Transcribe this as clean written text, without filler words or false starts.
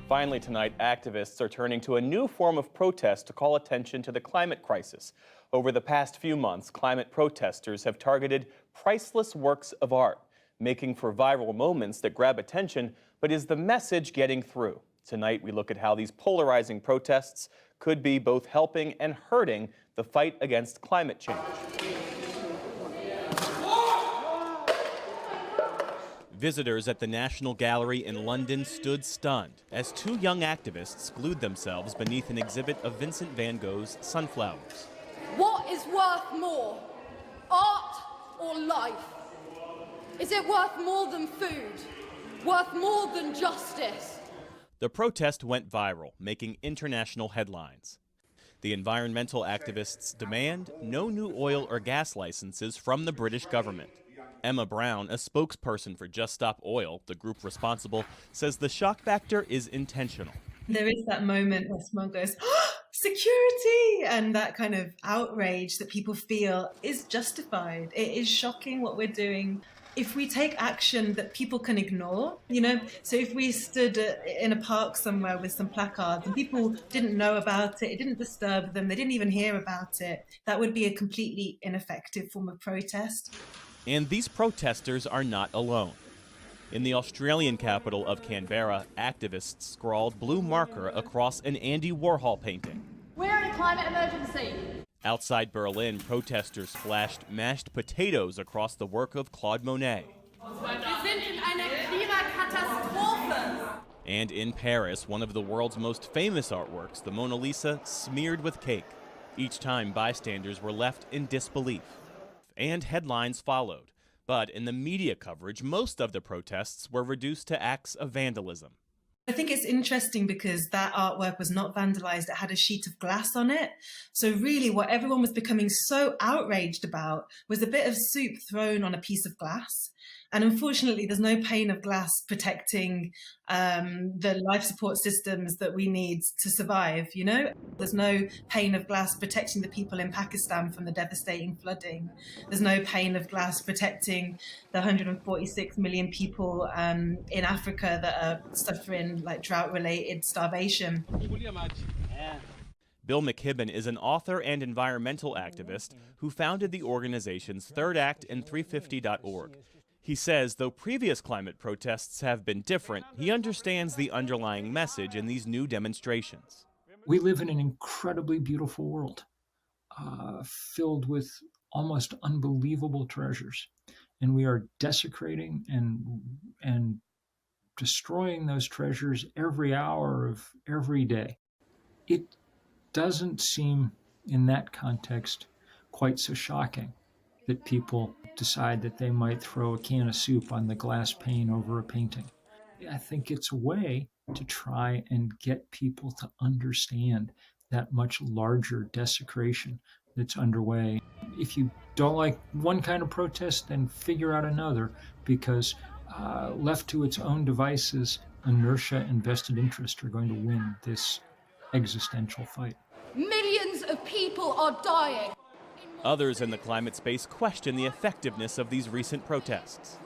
Finally tonight, activists are turning to a new form of protest to call attention to the climate crisis. Over the past few months, climate protesters have targeted priceless works of art, making for viral moments that grab attention, but is the message getting through? Tonight, we look at how these polarizing protests could be both helping and hurting the fight against climate change. Visitors at the National Gallery in London stood stunned as two young activists glued themselves beneath an exhibit of Vincent van Gogh's Sunflowers. What is worth more, art or life? Is it worth more than food? Worth more than justice? The protest went viral, making international headlines. The environmental activists demand no new oil or gas licenses from the British government. Emma Brown, a spokesperson for Just Stop Oil, the group responsible, says the shock factor is intentional. There is that moment where someone goes, oh, security! And that kind of outrage that people feel is justified. It is shocking what we're doing. If we take action that people can ignore, so if we stood in a park somewhere with some placards and people didn't know about it, it didn't disturb them, they didn't even hear about it, that would be a completely ineffective form of protest. And these protesters are not alone. In the Australian capital of Canberra, activists scrawled blue marker across an Andy Warhol painting. We're in a climate emergency. Outside Berlin, protesters flashed mashed potatoes across the work of Claude Monet. And in Paris, one of the world's most famous artworks, the Mona Lisa, smeared with cake. Each time, bystanders were left in disbelief. And headlines followed. But in the media coverage, most of the protests were reduced to acts of vandalism. I think it's interesting because that artwork was not vandalized. It had a sheet of glass on it. So really what everyone was becoming so outraged about was a bit of soup thrown on a piece of glass. And unfortunately, there's no pane of glass protecting the life support systems that we need to survive, There's no pane of glass protecting the people in Pakistan from the devastating flooding. There's no pane of glass protecting the 146 million people in Africa that are suffering like drought-related starvation. Bill McKibben is an author and environmental activist who founded the organizations Third Act and 350.org. He says though previous climate protests have been different, he understands the underlying message in these new demonstrations. We live in an incredibly beautiful world, filled with almost unbelievable treasures. And we are desecrating and destroying those treasures every hour of every day. It doesn't seem, in that context, quite so shocking that people decide that they might throw a can of soup on the glass pane over a painting. I think it's a way to try and get people to understand that much larger desecration that's underway. If you don't like one kind of protest, then figure out another, because left to its own devices, inertia and vested interest are going to win this existential fight. Millions of people are dying. Others in the climate space question the effectiveness of these recent protests.